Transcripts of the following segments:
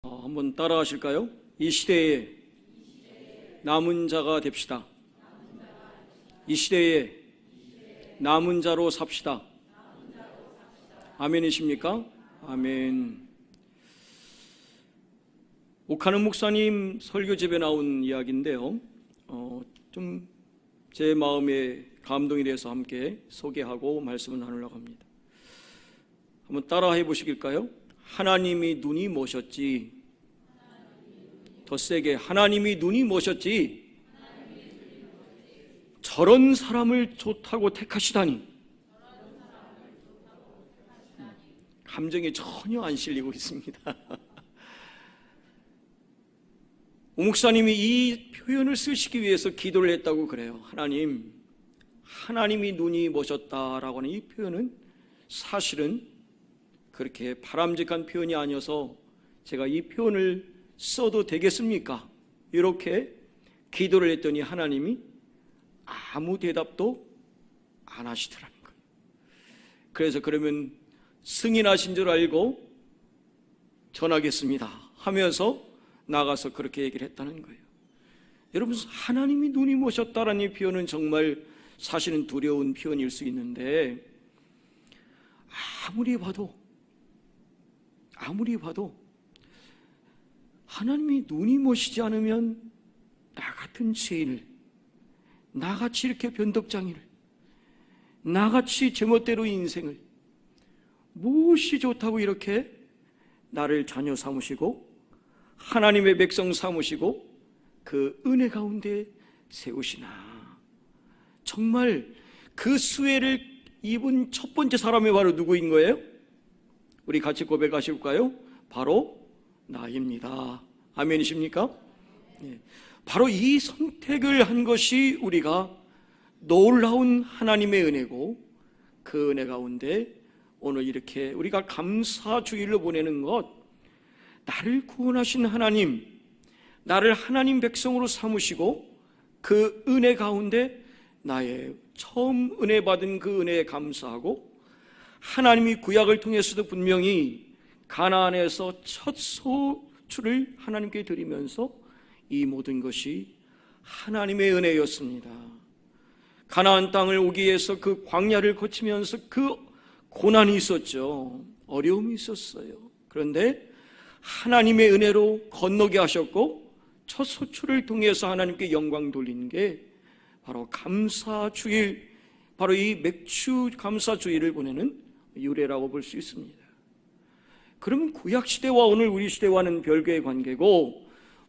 한번 따라 하실까요? 이 시대에 남은 자가 됩시다. 이 시대에 남은 자로 삽시다. 아멘이십니까? 아멘. 오카는 목사님 설교집에 나온 이야기인데요. 좀 제 마음에 감동이 돼서 함께 소개하고 말씀을 나누려고 합니다. 한번 따라 해보시길까요? 하나님이 눈이 모셨지. 더 세게, 하나님이 눈이 모셨지. 저런 사람을 좋다고 택하시다니. 감정이 전혀 안 실리고 있습니다. 오 목사님이 이 표현을 쓰시기 위해서 기도를 했다고 그래요. 하나님이 눈이 모셨다라고 하는 이 표현은 사실은 그렇게 바람직한 표현이 아니어서 제가 이 표현을 써도 되겠습니까? 이렇게 기도를 했더니 하나님이 아무 대답도 안 하시더라는 거예요. 그래서 그러면 승인하신 줄 알고 전하겠습니다 하면서 나가서 그렇게 얘기를 했다는 거예요. 여러분, 하나님이 눈이 모셨다라는 이 표현은 정말 사실은 두려운 표현일 수 있는데 아무리 봐도 하나님이 눈이 모시지 않으면 나 같은 죄인을, 나같이 이렇게 변덕장이를, 나같이 제멋대로 인생을 무엇이 좋다고 이렇게 나를 자녀 삼으시고 하나님의 백성 삼으시고 그 은혜 가운데 세우시나. 정말 그 수혜를 입은 첫 번째 사람이 바로 누구인 거예요? 우리 같이 고백하실까요? 바로 나입니다. 아멘이십니까? 네. 바로 이 선택을 한 것이 우리가 놀라운 하나님의 은혜고, 그 은혜 가운데 오늘 이렇게 우리가 감사주일로 보내는 것, 나를 구원하신 하나님, 나를 하나님 백성으로 삼으시고 그 은혜 가운데 나의 처음 은혜 받은 그 은혜에 감사하고, 하나님이 구약을 통해서도 분명히 가나안에서 첫 소출을 하나님께 드리면서 이 모든 것이 하나님의 은혜였습니다. 가나안 땅을 오기 위해서 그 광야를 거치면서 그 고난이 있었죠. 어려움이 있었어요. 그런데 하나님의 은혜로 건너게 하셨고 첫 소출을 통해서 하나님께 영광 돌리는 게 바로 감사주일, 바로 이 맥주 감사주일을 보내는 유래라고 볼 수 있습니다. 그러면 구약시대와 오늘 우리 시대와는 별개의 관계고,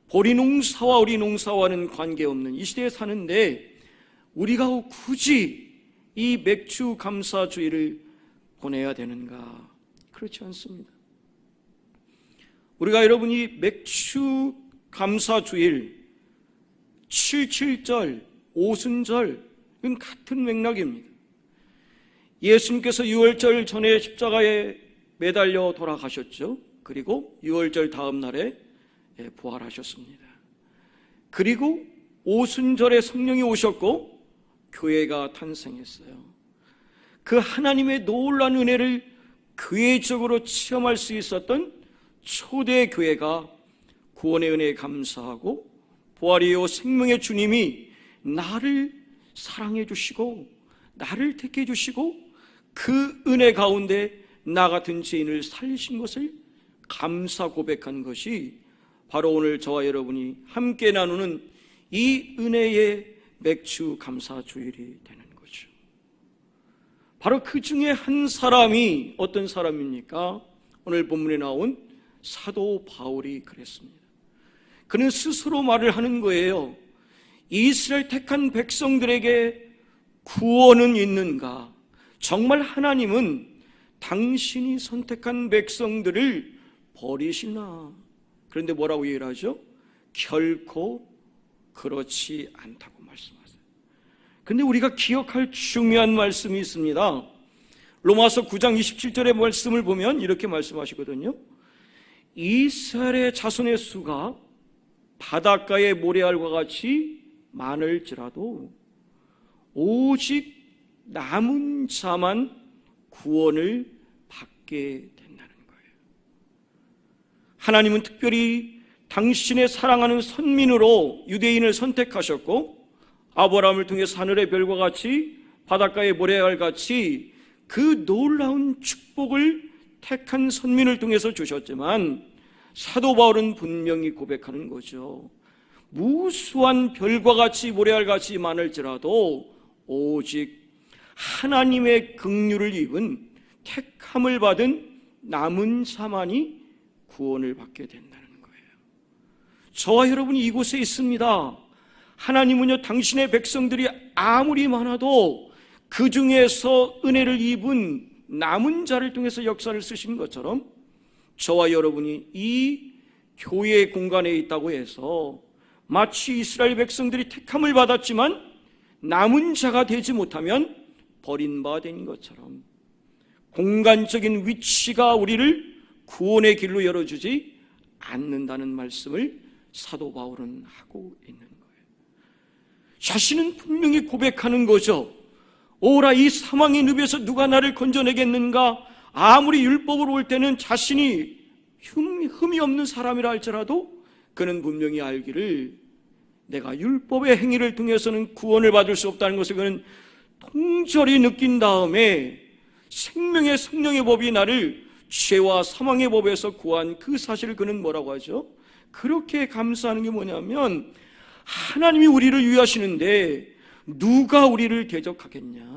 보리 농사와 우리 농사와는 관계없는 이 시대에 사는데 우리가 굳이 이 맥주 감사주일을 보내야 되는가? 그렇지 않습니다. 우리가 여러분이 맥주 감사주일, 77절, 오순절, 이건 같은 맥락입니다. 예수님께서 유월절 전에 십자가에 매달려 돌아가셨죠. 그리고 유월절 다음 날에 부활하셨습니다. 그리고 오순절에 성령이 오셨고 교회가 탄생했어요. 그 하나님의 놀라운 은혜를 교회적으로 체험할 수 있었던 초대 교회가 구원의 은혜에 감사하고, 부활이요 생명의 주님이 나를 사랑해 주시고 나를 택해 주시고 그 은혜 가운데 나 같은 죄인을 살리신 것을 감사 고백한 것이 바로 오늘 저와 여러분이 함께 나누는 이 은혜의 맥주 감사주일이 되는 거죠. 바로 그 중에 한 사람이 어떤 사람입니까? 오늘 본문에 나온 사도 바울이 그랬습니다. 그는 스스로 말을 하는 거예요. 이스라엘 택한 백성들에게 구원은 있는가? 정말 하나님은 당신이 선택한 백성들을 버리시나? 그런데 뭐라고 얘기를 하죠? 결코 그렇지 않다고 말씀하세요. 그런데 우리가 기억할 중요한 말씀이 있습니다. 로마서 9장 27절의 말씀을 보면 이렇게 말씀하시거든요. 이스라엘의 자손의 수가 바닷가의 모래알과 같이 많을지라도 오직 남은 자만 구원을 받게 된다는 거예요. 하나님은 특별히 당신의 사랑하는 선민으로 유대인을 선택하셨고, 아브라함을 통해서 하늘의 별과 같이 바닷가의 모래알 같이 그 놀라운 축복을 택한 선민을 통해서 주셨지만, 사도 바울은 분명히 고백하는 거죠. 무수한 별과 같이 모래알 같이 많을지라도 오직 하나님의 긍휼을 입은 택함을 받은 남은 자만이 구원을 받게 된다는 거예요. 저와 여러분이 이곳에 있습니다. 하나님은요, 당신의 백성들이 아무리 많아도 그 중에서 은혜를 입은 남은 자를 통해서 역사를 쓰신 것처럼 저와 여러분이 이 교회의 공간에 있다고 해서 마치 이스라엘 백성들이 택함을 받았지만 남은 자가 되지 못하면 버림받아 된 것처럼 공간적인 위치가 우리를 구원의 길로 열어주지 않는다는 말씀을 사도 바울은 하고 있는 거예요. 자신은 분명히 고백하는 거죠. 오라, 이 사망의 늪에서 누가 나를 건져내겠는가? 아무리 율법으로 올 때는 자신이 흠이 없는 사람이라 할지라도 그는 분명히 알기를 내가 율법의 행위를 통해서는 구원을 받을 수 없다는 것을 그는 통절히 느낀 다음에 생명의 성령의 법이 나를 죄와 사망의 법에서 구한 그 사실을 그는 뭐라고 하죠? 그렇게 감사하는 게 뭐냐면, 하나님이 우리를 위하시는데 누가 우리를 대적하겠냐?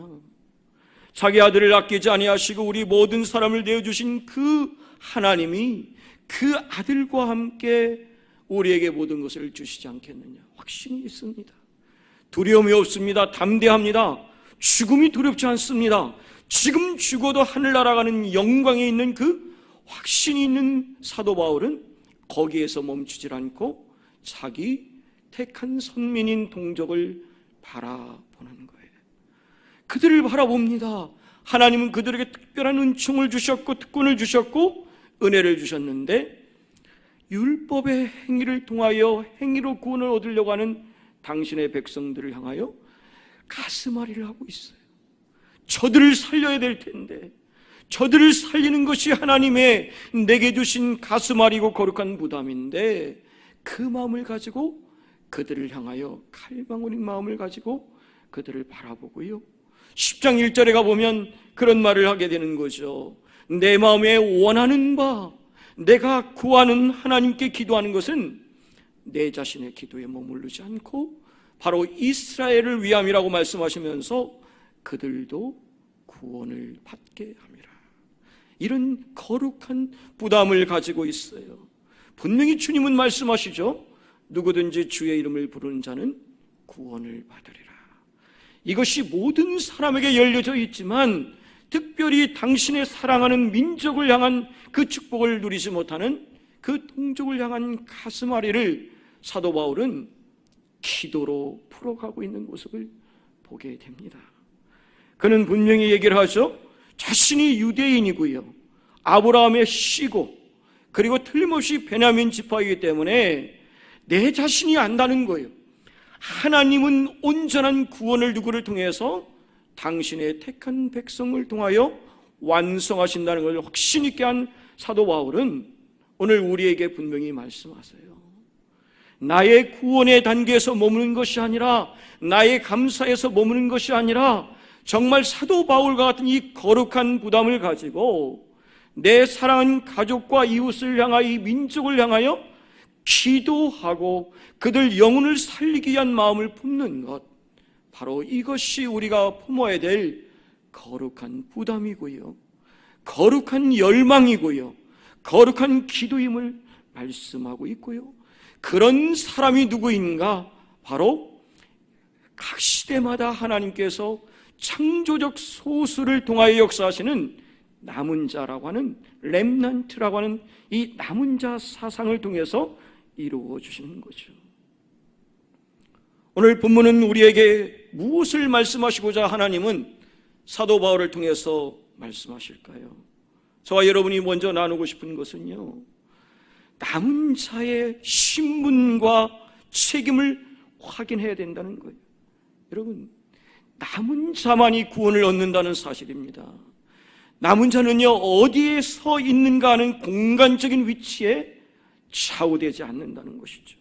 자기 아들을 아끼지 아니하시고 우리 모든 사람을 내어주신 그 하나님이 그 아들과 함께 우리에게 모든 것을 주시지 않겠느냐? 확신이 있습니다. 두려움이 없습니다. 담대합니다. 죽음이 두렵지 않습니다. 지금 죽어도 하늘나라 가는 영광에 있는 그 확신이 있는 사도 바울은 거기에서 멈추질 않고 자기 택한 선민인 동족을 바라보는 거예요. 그들을 바라봅니다. 하나님은 그들에게 특별한 은총을 주셨고 특권을 주셨고 은혜를 주셨는데, 율법의 행위를 통하여 행위로 구원을 얻으려고 하는 당신의 백성들을 향하여 가슴앓이를 하고 있어요. 저들을 살려야 될 텐데, 저들을 살리는 것이 하나님의 내게 주신 가슴앓이고 거룩한 부담인데, 그 마음을 가지고 그들을 향하여 칼방울인 마음을 가지고 그들을 바라보고요, 10장 1절에 가보면 그런 말을 하게 되는 거죠. 내 마음에 원하는 바, 내가 구하는 하나님께 기도하는 것은 내 자신의 기도에 머무르지 않고 바로 이스라엘을 위함이라고 말씀하시면서 그들도 구원을 받게 함이라. 이런 거룩한 부담을 가지고 있어요. 분명히 주님은 말씀하시죠. 누구든지 주의 이름을 부르는 자는 구원을 받으리라. 이것이 모든 사람에게 열려져 있지만 특별히 당신의 사랑하는 민족을 향한 그 축복을 누리지 못하는 그 동족을 향한 가슴앓이를 사도 바울은 기도로 풀어가고 있는 모습을 보게 됩니다. 그는 분명히 얘기를 하죠. 자신이 유대인이고요, 아브라함의 씨고, 그리고 틀림없이 베냐민 지파이기 때문에 내 자신이 안다는 거예요. 하나님은 온전한 구원을 누구를 통해서? 당신의 택한 백성을 통하여 완성하신다는 걸 확신 있게 한 사도 바울은 오늘 우리에게 분명히 말씀하세요. 나의 구원의 단계에서 머무는 것이 아니라, 나의 감사에서 머무는 것이 아니라, 정말 사도 바울과 같은 이 거룩한 부담을 가지고 내 사랑하는 가족과 이웃을 향하여, 이 민족을 향하여 기도하고 그들 영혼을 살리기 위한 마음을 품는 것, 바로 이것이 우리가 품어야 될 거룩한 부담이고요, 거룩한 열망이고요, 거룩한 기도임을 말씀하고 있고요. 그런 사람이 누구인가? 바로 각 시대마다 하나님께서 창조적 소수를 통하여 역사하시는 남은 자라고 하는, 렘넌트라고 하는 이 남은 자 사상을 통해서 이루어 주시는 거죠. 오늘 본문은 우리에게 무엇을 말씀하시고자 하나님은 사도 바울을 통해서 말씀하실까요? 저와 여러분이 먼저 나누고 싶은 것은요, 남은 자의 신분과 책임을 확인해야 된다는 거예요. 여러분, 남은 자만이 구원을 얻는다는 사실입니다. 남은 자는요, 어디에 서 있는가 하는 공간적인 위치에 좌우되지 않는다는 것이죠.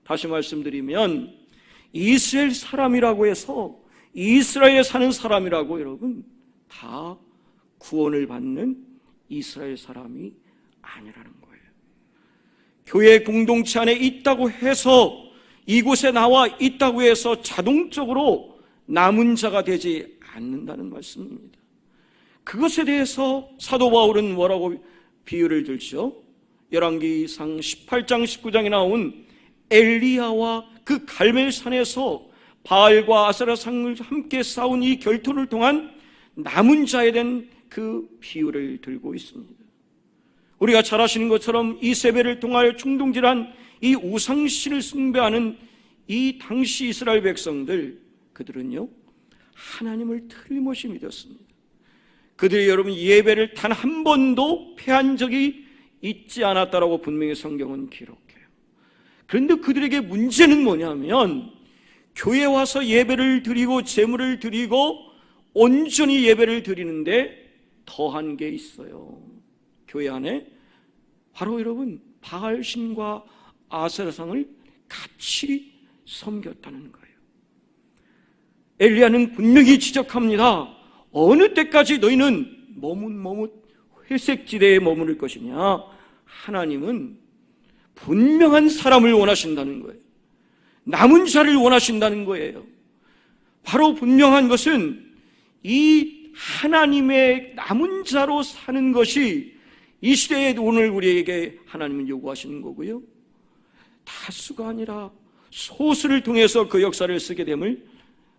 다시 말씀드리면 이스라엘 사람이라고 해서 이스라엘에 사는 사람이라고 여러분 다 구원을 받는 이스라엘 사람이 아니라는 거예요. 교회 공동체 안에 있다고 해서 이곳에 나와 있다고 해서 자동적으로 남은 자가 되지 않는다는 말씀입니다. 그것에 대해서 사도 바울은 뭐라고 비유를 들죠? 열왕기상 18장 19장에 나온 엘리야와 그 갈멜산에서 바알과 아세라상을 함께 싸운 이 결투를 통한 남은 자에 대한 그 비유를 들고 있습니다. 우리가 잘 아시는 것처럼 이세벨을 통하여 충동질한 이 우상신을 숭배하는 이 당시 이스라엘 백성들, 그들은요 하나님을 틀림없이 믿었습니다. 그들이 여러분 예배를 단 한 번도 패한 적이 있지 않았다라고 분명히 성경은 기록해요. 그런데 그들에게 문제는 뭐냐면 교회에 와서 예배를 드리고 제물을 드리고 온전히 예배를 드리는데 더한 게 있어요. 교회 안에 바로 여러분 바알신과 아세라상을 같이 섬겼다는 거예요. 엘리야는 분명히 지적합니다. 어느 때까지 너희는 머뭇머뭇 회색지대에 머무를 것이냐? 하나님은 분명한 사람을 원하신다는 거예요. 남은 자를 원하신다는 거예요. 바로 분명한 것은 이 하나님의 남은 자로 사는 것이 이 시대에 오늘 우리에게 하나님은 요구하시는 거고요. 다수가 아니라 소수를 통해서 그 역사를 쓰게 됨을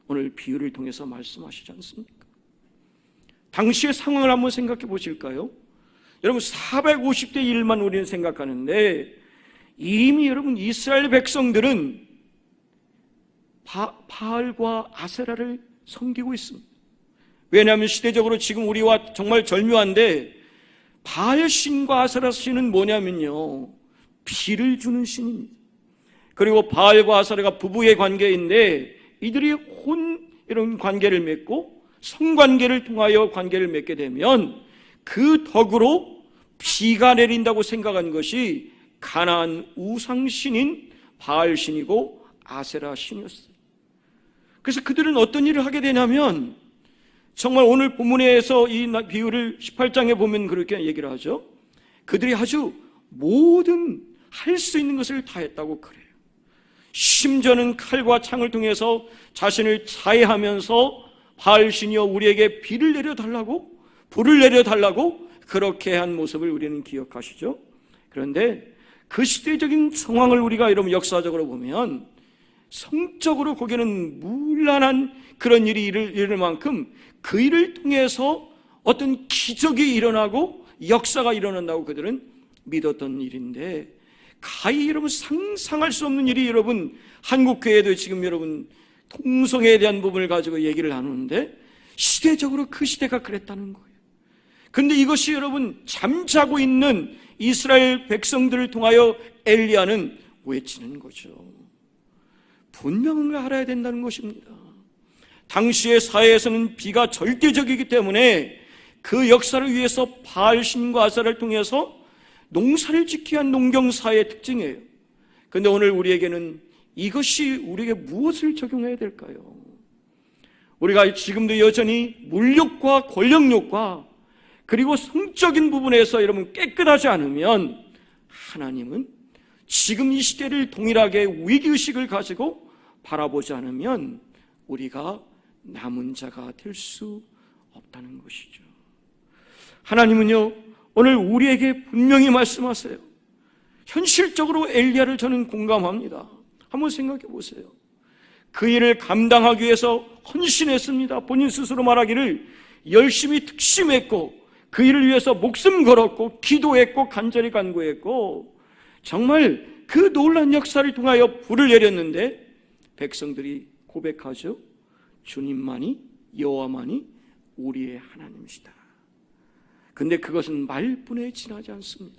오늘 비유를 통해서 말씀하시지 않습니까? 당시의 상황을 한번 생각해 보실까요? 여러분 450대 1만 우리는 생각하는데 이미 여러분 이스라엘 백성들은 바알과 아세라를 섬기고 있습니다. 왜냐하면 시대적으로 지금 우리와 정말 절묘한데 바알 신과 아세라 신은 뭐냐면요 비를 주는 신입니다. 그리고 바알과 아세라가 부부의 관계인데 이들이 이런 관계를 맺고 성관계를 통하여 관계를 맺게 되면 그 덕으로 비가 내린다고 생각한 것이 가나안 우상신인 바알신이고 아세라 신이었어요. 그래서 그들은 어떤 일을 하게 되냐면 정말 오늘 본문에서 이 비유를 18장에 보면 그렇게 얘기를 하죠. 그들이 아주 모든 할 수 있는 것을 다 했다고 그래요. 심지어는 칼과 창을 통해서 자신을 자해하면서 바알신이여 우리에게 비를 내려달라고 불을 내려달라고 그렇게 한 모습을 우리는 기억하시죠. 그런데 그 시대적인 상황을 우리가 여러분 역사적으로 보면 성적으로 거기는 문란한 그런 일이 일어날 만큼 그 일을 통해서 어떤 기적이 일어나고 역사가 일어난다고 그들은 믿었던 일인데 가히 여러분 상상할 수 없는 일이 여러분 한국교회도 지금 여러분 통성에 대한 부분을 가지고 얘기를 나누는데 시대적으로 그 시대가 그랬다는 거예요. 그런데 이것이 여러분 잠자고 있는 이스라엘 백성들을 통하여 엘리야는 외치는 거죠. 분명을 알아야 된다는 것입니다. 당시의 사회에서는 비가 절대적이기 때문에 그 역사를 위해서 바알신과 아세라를 통해서 농사를 짓기 위한 농경사의 특징이에요. 그런데 오늘 우리에게는 이것이 우리에게 무엇을 적용해야 될까요? 우리가 지금도 여전히 물욕과 권력욕과 그리고 성적인 부분에서 여러분 깨끗하지 않으면 하나님은 지금 이 시대를 동일하게 위기의식을 가지고 바라보지 않으면 우리가 남은 자가 될 수 없다는 것이죠. 하나님은요 오늘 우리에게 분명히 말씀하세요. 현실적으로 엘리야를 저는 공감합니다. 한번 생각해 보세요. 그 일을 감당하기 위해서 헌신했습니다. 본인 스스로 말하기를 열심히 특심했고 그 일을 위해서 목숨 걸었고 기도했고 간절히 간구했고 정말 그 놀라운 역사를 통하여 불을 내렸는데 백성들이 고백하죠. 주님만이 여호와만이 우리의 하나님이시다. 근데 그것은 말뿐에 지나지 않습니다.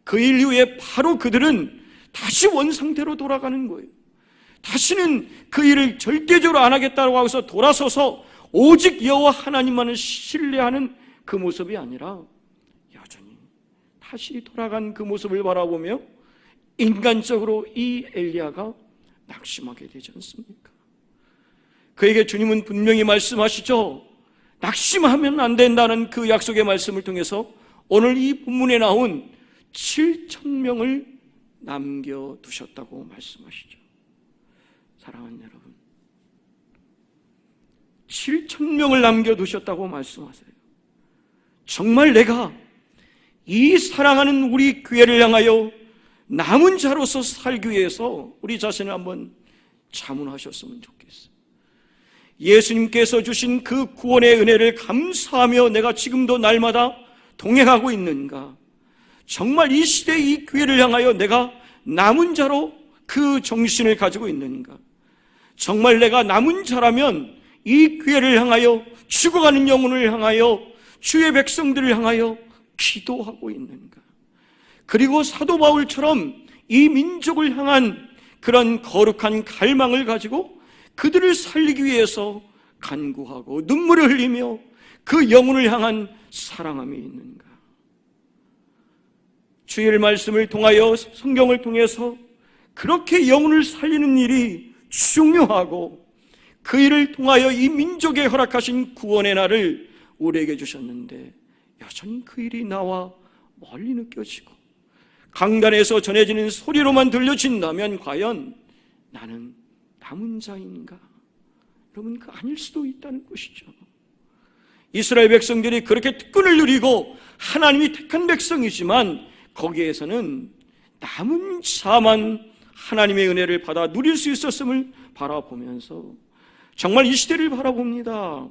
그 일 이후에 바로 그들은 다시 원상태로 돌아가는 거예요. 다시는 그 일을 절대적으로 안 하겠다고 하고서 돌아서서 오직 여호와 하나님만을 신뢰하는 그 모습이 아니라 여전히 다시 돌아간 그 모습을 바라보며 인간적으로 이 엘리야가 낙심하게 되지 않습니까? 그에게 주님은 분명히 말씀하시죠. 낙심하면 안 된다는 그 약속의 말씀을 통해서 오늘 이 본문에 나온 7,000명을 남겨두셨다고 말씀하시죠. 사랑하는 여러분, 7,000명을 남겨두셨다고 말씀하세요. 정말 내가 이 사랑하는 우리 교회를 향하여 남은 자로서 살기 위해서 우리 자신을 한번 자문하셨으면 좋겠어요. 예수님께서 주신 그 구원의 은혜를 감사하며 내가 지금도 날마다 동행하고 있는가? 정말 이 시대의 이 교회를 향하여 내가 남은 자로 그 정신을 가지고 있는가? 정말 내가 남은 자라면 이 교회를 향하여, 죽어가는 영혼을 향하여, 주의 백성들을 향하여 기도하고 있는가? 그리고 사도 바울처럼 이 민족을 향한 그런 거룩한 갈망을 가지고 그들을 살리기 위해서 간구하고 눈물을 흘리며 그 영혼을 향한 사랑함이 있는가? 주의 말씀을 통하여, 성경을 통해서 그렇게 영혼을 살리는 일이 중요하고 그 일을 통하여 이 민족에 허락하신 구원의 날을 우리에게 주셨는데 여전히 그 일이 나와 멀리 느껴지고 강단에서 전해지는 소리로만 들려진다면 과연 나는 남은 자인가? 여러분, 그 아닐 수도 있다는 것이죠. 이스라엘 백성들이 그렇게 특권을 누리고 하나님이 택한 백성이지만 거기에서는 남은 자만 하나님의 은혜를 받아 누릴 수 있었음을 바라보면서 정말 이 시대를 바라봅니다.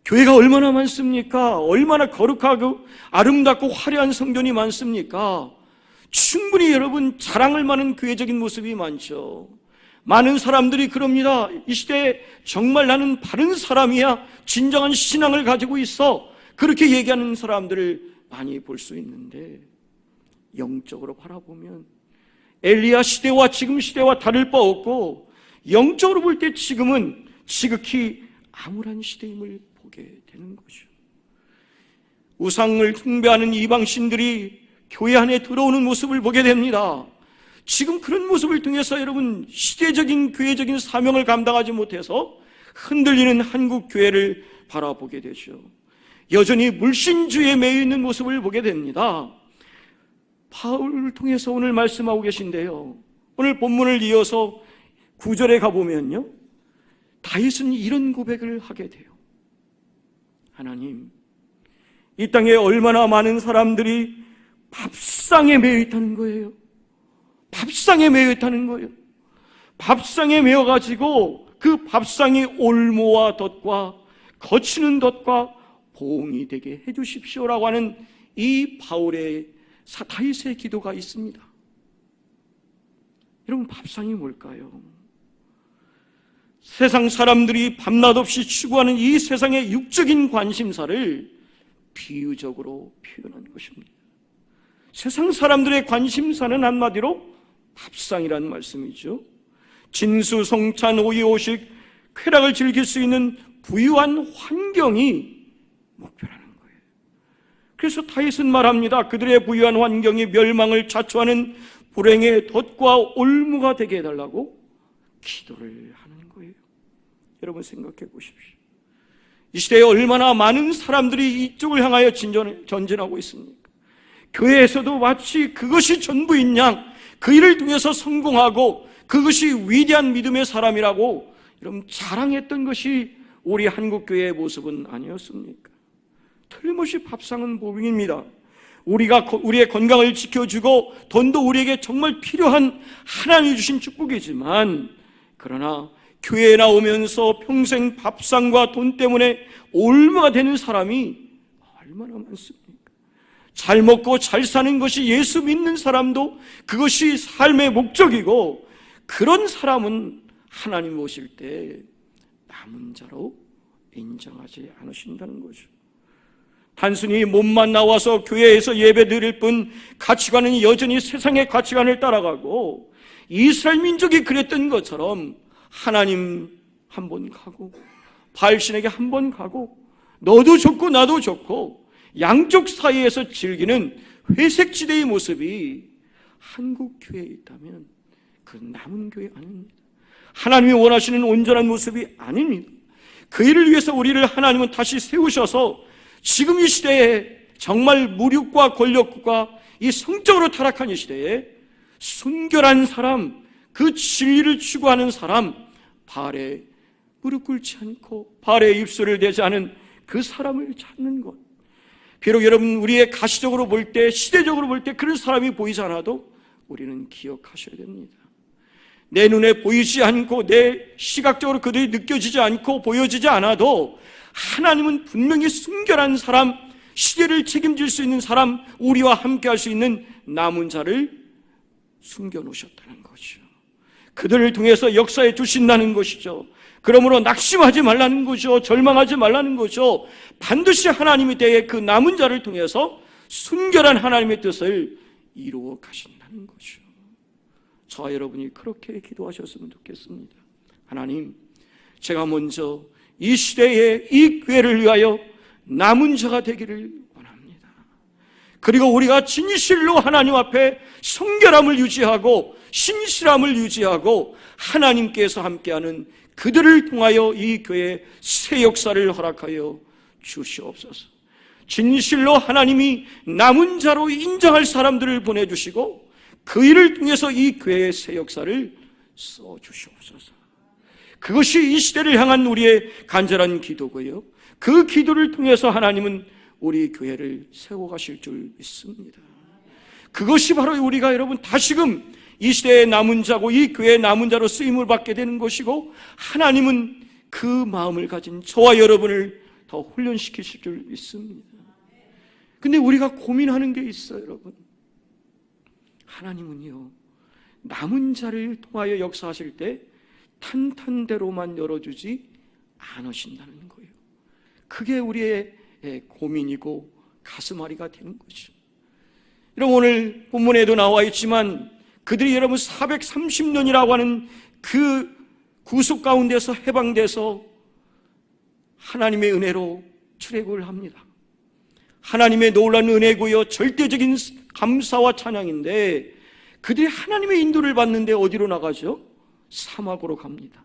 교회가 얼마나 많습니까? 얼마나 거룩하고 아름답고 화려한 성전이 많습니까? 충분히 여러분 자랑할 만한 교회적인 모습이 많죠. 많은 사람들이 그럽니다. 이 시대에 정말 나는 바른 사람이야, 진정한 신앙을 가지고 있어, 그렇게 얘기하는 사람들을 많이 볼 수 있는데 영적으로 바라보면 엘리야 시대와 지금 시대와 다를 바 없고 영적으로 볼 때 지금은 지극히 암울한 시대임을 보게 되는 거죠. 우상을 숭배하는 이방신들이 교회 안에 들어오는 모습을 보게 됩니다. 지금 그런 모습을 통해서 여러분 시대적인 교회적인 사명을 감당하지 못해서 흔들리는 한국 교회를 바라보게 되죠. 여전히 물신주의에 매여 있는 모습을 보게 됩니다. 바울을 통해서 오늘 말씀하고 계신데요, 오늘 본문을 이어서 9절에 가보면요, 다윗은 이런 고백을 하게 돼요. 하나님, 이 땅에 얼마나 많은 사람들이 밥상에 매여 있다는 거예요. 밥상에 매여 있다는 거예요. 밥상에 매여가지고 그 밥상이 올무와 덫과 거치는 덫과 보응이 되게 해주십시오라고 하는 이 바울의 다윗의 기도가 있습니다. 여러분, 밥상이 뭘까요? 세상 사람들이 밤낮 없이 추구하는 이 세상의 육적인 관심사를 비유적으로 표현한 것입니다. 세상 사람들의 관심사는 한마디로 밥상이라는 말씀이죠. 진수성찬, 오이오식, 쾌락을 즐길 수 있는 부유한 환경이 목표라는 거예요. 그래서 다윗은 말합니다. 그들의 부유한 환경이 멸망을 자초하는 불행의 덫과 올무가 되게 해달라고 기도를 하는 거예요. 여러분 생각해 보십시오. 이 시대에 얼마나 많은 사람들이 이쪽을 향하여 전진하고 있습니까? 교회에서도 마치 그것이 전부인 양 그 일을 통해서 성공하고 그것이 위대한 믿음의 사람이라고 여러분 자랑했던 것이 우리 한국교회의 모습은 아니었습니까? 틀림없이 밥상은 복입니다. 우리가 우리의 건강을 지켜주고 돈도 우리에게 정말 필요한 하나님이 주신 축복이지만, 그러나 교회에 나오면서 평생 밥상과 돈 때문에 올무가 되는 사람이 얼마나 많습니까? 잘 먹고 잘 사는 것이 예수 믿는 사람도 그것이 삶의 목적이고, 그런 사람은 하나님 오실 때 남은 자로 인정하지 않으신다는 거죠. 단순히 몸만 나와서 교회에서 예배 드릴 뿐 가치관은 여전히 세상의 가치관을 따라가고, 이스라엘 민족이 그랬던 것처럼 하나님 한 번 가고 바알신에게 한 번 가고 너도 좋고 나도 좋고 양쪽 사이에서 즐기는 회색지대의 모습이 한국 교회에 있다면 그 남은 교회 아닙니다. 하나님이 원하시는 온전한 모습이 아닙니다. 그 일을 위해서 우리를 하나님은 다시 세우셔서 지금 이 시대에 정말 무력과 권력과 이 성적으로 타락한 이 시대에 순결한 사람, 그 진리를 추구하는 사람, 바알에 무릎 꿇지 않고 바알에 입술을 대지 않은 그 사람을 찾는 것. 비록 여러분 우리의 가시적으로 볼 때, 시대적으로 볼 때 그런 사람이 보이지 않아도 우리는 기억하셔야 됩니다. 내 눈에 보이지 않고 내 시각적으로 그들이 느껴지지 않고 보여지지 않아도 하나님은 분명히 순결한 사람, 시대를 책임질 수 있는 사람, 우리와 함께 할 수 있는 남은 자를 숨겨놓으셨다는 거죠. 그들을 통해서 역사에 주신다는 것이죠. 그러므로 낙심하지 말라는 거죠. 절망하지 말라는 거죠. 반드시 하나님의 때에 그 남은 자를 통해서 순결한 하나님의 뜻을 이루어 가신다는 거죠. 저와 여러분이 그렇게 기도하셨으면 좋겠습니다. 하나님, 제가 먼저 이 시대에 이 교회를 위하여 남은 자가 되기를 원합니다. 그리고 우리가 진실로 하나님 앞에 성결함을 유지하고 신실함을 유지하고 하나님께서 함께하는 그들을 통하여 이 교회에 새 역사를 허락하여 주시옵소서. 진실로 하나님이 남은 자로 인정할 사람들을 보내주시고 그 일을 통해서 이 교회의 새 역사를 써주시옵소서. 그것이 이 시대를 향한 우리의 간절한 기도고요, 그 기도를 통해서 하나님은 우리 교회를 세워가실 줄 믿습니다. 그것이 바로 우리가 여러분 다시금 이 시대의 남은 자고 이 교회의 남은 자로 쓰임을 받게 되는 것이고, 하나님은 그 마음을 가진 저와 여러분을 더 훈련시키실 줄 믿습니다. 근데 우리가 고민하는 게 있어요, 여러분. 하나님은요, 남은 자를 통하여 역사하실 때 탄탄대로만 열어주지 않으신다는 거예요. 그게 우리의 고민이고 가슴앓이가 되는 거죠. 여러분, 오늘 본문에도 나와 있지만 그들이 여러분 430년이라고 하는 그 구속 가운데서 해방돼서 하나님의 은혜로 출애굽을 합니다. 하나님의 놀라운 은혜고요, 절대적인 감사와 찬양인데, 그들이 하나님의 인도를 받는데 어디로 나가죠? 사막으로 갑니다.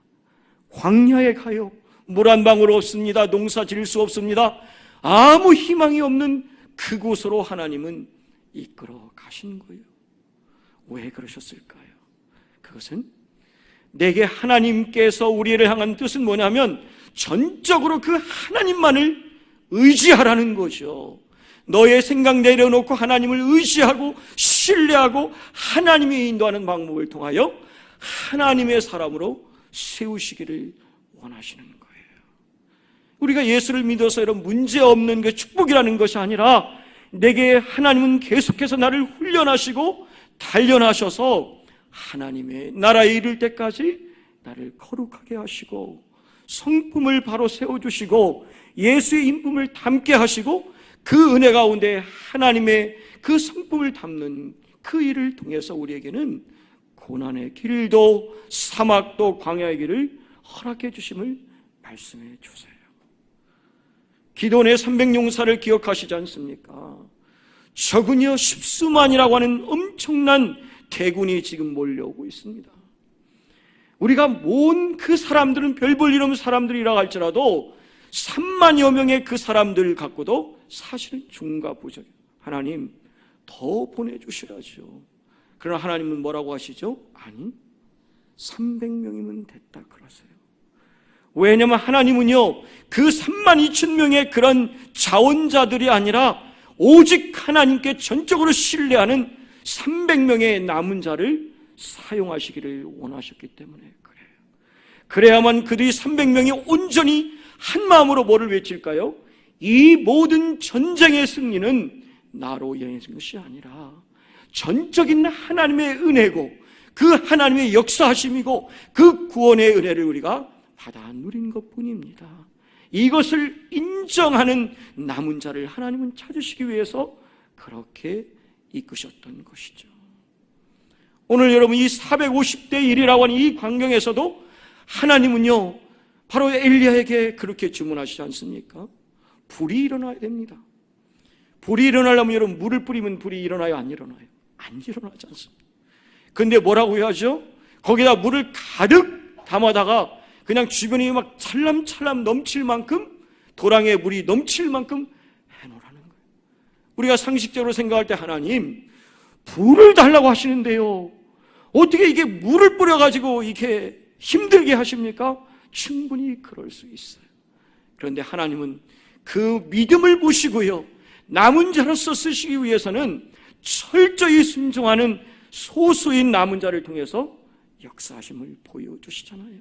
광야에 가요. 물 한 방울 없습니다. 농사 지을 수 없습니다. 아무 희망이 없는 그곳으로 하나님은 이끌어 가신 거예요. 왜 그러셨을까요? 그것은 내게 하나님께서 우리를 향한 뜻은 뭐냐면 전적으로 그 하나님만을 의지하라는 거죠. 너의 생각 내려놓고 하나님을 의지하고 신뢰하고 하나님이 인도하는 방법을 통하여 하나님의 사람으로 세우시기를 원하시는 거예요. 우리가 예수를 믿어서 이런 문제없는 그 축복이라는 것이 아니라, 내게 하나님은 계속해서 나를 훈련하시고 단련하셔서 하나님의 나라에 이를 때까지 나를 거룩하게 하시고 성품을 바로 세워주시고 예수의 인품을 담게 하시고 그 은혜 가운데 하나님의 그 성품을 담는 그 일을 통해서 우리에게는 고난의 길도 사막도 광야의 길을 허락해 주심을 말씀해 주세요. 기도원의 300용사를 기억하시지 않습니까? 적은여 십수만이라고 하는 엄청난 대군이 지금 몰려오고 있습니다. 우리가 모은 그 사람들은 별 볼 일 없는 사람들이라고 할지라도 3만여 명의 그 사람들 갖고도 사실은 중과부족이에요. 하나님 더 보내주시라죠. 그러나 하나님은 뭐라고 하시죠? 아니, 300명이면 됐다 그러세요. 왜냐하면 하나님은요, 그 32,000명의 그런 자원자들이 아니라 오직 하나님께 전적으로 신뢰하는 300명의 남은 자를 사용하시기를 원하셨기 때문에 그래요. 그래야만 그들이 300명이 온전히 한 마음으로 뭐를 외칠까요? 이 모든 전쟁의 승리는 나로 인한 것이 아니라 전적인 하나님의 은혜고 그 하나님의 역사하심이고 그 구원의 은혜를 우리가 받아 누린 것뿐입니다. 이것을 인정하는 남은 자를 하나님은 찾으시기 위해서 그렇게 이끄셨던 것이죠. 오늘 여러분 이 450대 1이라고 하는 이 광경에서도 하나님은요, 바로 엘리야에게 그렇게 주문하시지 않습니까? 불이 일어나야 됩니다. 불이 일어나려면 여러분 물을 뿌리면 불이 일어나요? 안 일어나요? 안 일어나지 않습니다. 근데 뭐라고 해야죠? 거기다 물을 가득 담아다가 그냥 주변이 막 찰람찰람 넘칠 만큼, 도랑에 물이 넘칠 만큼 해놓으라는 거예요. 우리가 상식적으로 생각할 때 하나님 불을 달라고 하시는데요, 어떻게 이게 물을 뿌려가지고 이렇게 힘들게 하십니까? 충분히 그럴 수 있어요. 그런데 하나님은 그 믿음을 보시고요, 남은 자로서 쓰시기 위해서는 철저히 순종하는 소수인 남은 자를 통해서 역사하심을 보여주시잖아요.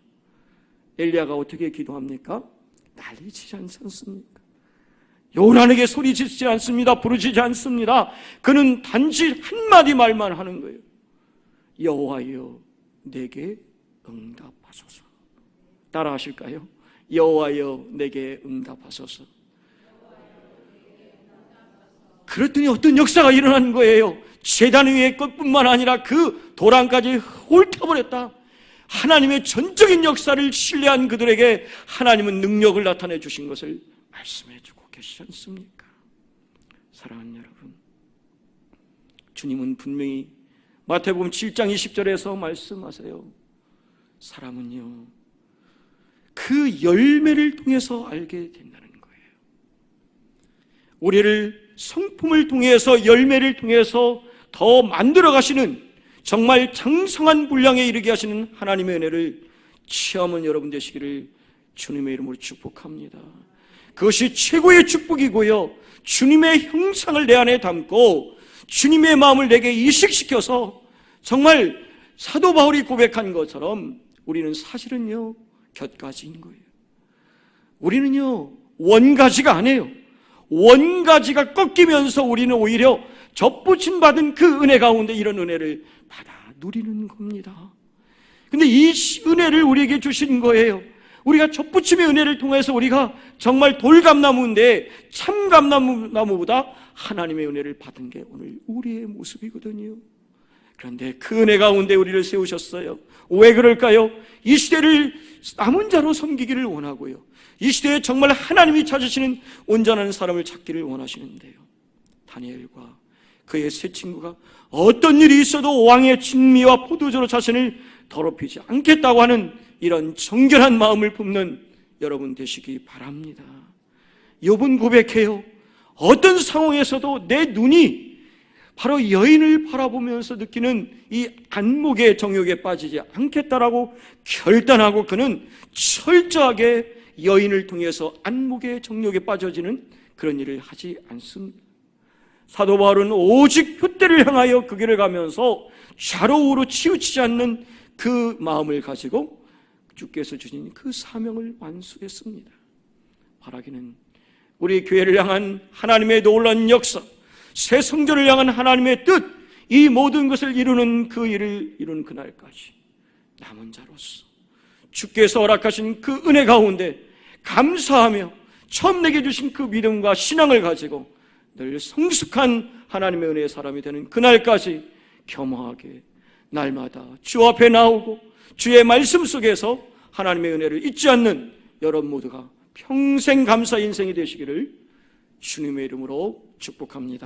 엘리야가 어떻게 기도합니까? 난리치지 않습니까? 요란하게 소리치지 않습니다. 부르짖지 않습니다. 그는 단지 한마디 말만 하는 거예요. 여호와여 내게 응답하소서. 따라 하실까요? 여호와여 내게 응답하소서. 그랬더니 어떤 역사가 일어난 거예요. 제단 위의 것뿐만 아니라 그 도랑까지 훑어버렸다. 하나님의 전적인 역사를 신뢰한 그들에게 하나님은 능력을 나타내 주신 것을 말씀해 주고 계시지 않습니까? 사랑하는 여러분, 주님은 분명히 마태복음 7장 20절에서 말씀하세요. 사람은요 그 열매를 통해서 알게 된다는 거예요. 우리를 성품을 통해서, 열매를 통해서 더 만들어 가시는, 정말 장성한 분량에 이르게 하시는 하나님의 은혜를 체험한 여러분 되시기를 주님의 이름으로 축복합니다. 그것이 최고의 축복이고요, 주님의 형상을 내 안에 담고 주님의 마음을 내게 이식시켜서 정말 사도 바울이 고백한 것처럼 우리는 사실은요 곁가지인 거예요. 우리는요 원가지가 아니에요. 원가지가 꺾이면서 우리는 오히려 접붙임 받은 그 은혜 가운데 이런 은혜를 받아 누리는 겁니다. 근데 이 은혜를 우리에게 주신 거예요. 우리가 접붙임의 은혜를 통해서 우리가 정말 돌감나무인데 참감나무보다 하나님의 은혜를 받은 게 오늘 우리의 모습이거든요. 그런데 그 은혜 가운데 우리를 세우셨어요. 왜 그럴까요? 이 시대를 남은 자로 섬기기를 원하고요, 이 시대에 정말 하나님이 찾으시는 온전한 사람을 찾기를 원하시는데요, 다니엘과 그의 세 친구가 어떤 일이 있어도 왕의 진미와 포도주로 자신을 더럽히지 않겠다고 하는 이런 정결한 마음을 품는 여러분 되시기 바랍니다. 욥은 고백해요. 어떤 상황에서도 내 눈이 바로 여인을 바라보면서 느끼는 이 안목의 정욕에 빠지지 않겠다라고 결단하고 그는 철저하게 여인을 통해서 안목의 정욕에 빠져지는 그런 일을 하지 않습니다. 사도 바울은 오직 표대를 향하여 그 길을 가면서 좌로우로 치우치지 않는 그 마음을 가지고 주께서 주신 그 사명을 완수했습니다. 바라기는 우리 교회를 향한 하나님의 놀라운 역사, 새 성전을 향한 하나님의 뜻, 이 모든 것을 이루는 그 일을 이루는 그날까지 남은 자로서 주께서 허락하신 그 은혜 가운데 감사하며 처음 내게 주신 그 믿음과 신앙을 가지고 늘 성숙한 하나님의 은혜의 사람이 되는 그날까지 겸허하게 날마다 주 앞에 나오고 주의 말씀 속에서 하나님의 은혜를 잊지 않는 여러분 모두가 평생 감사 인생이 되시기를 주님의 이름으로 축복합니다.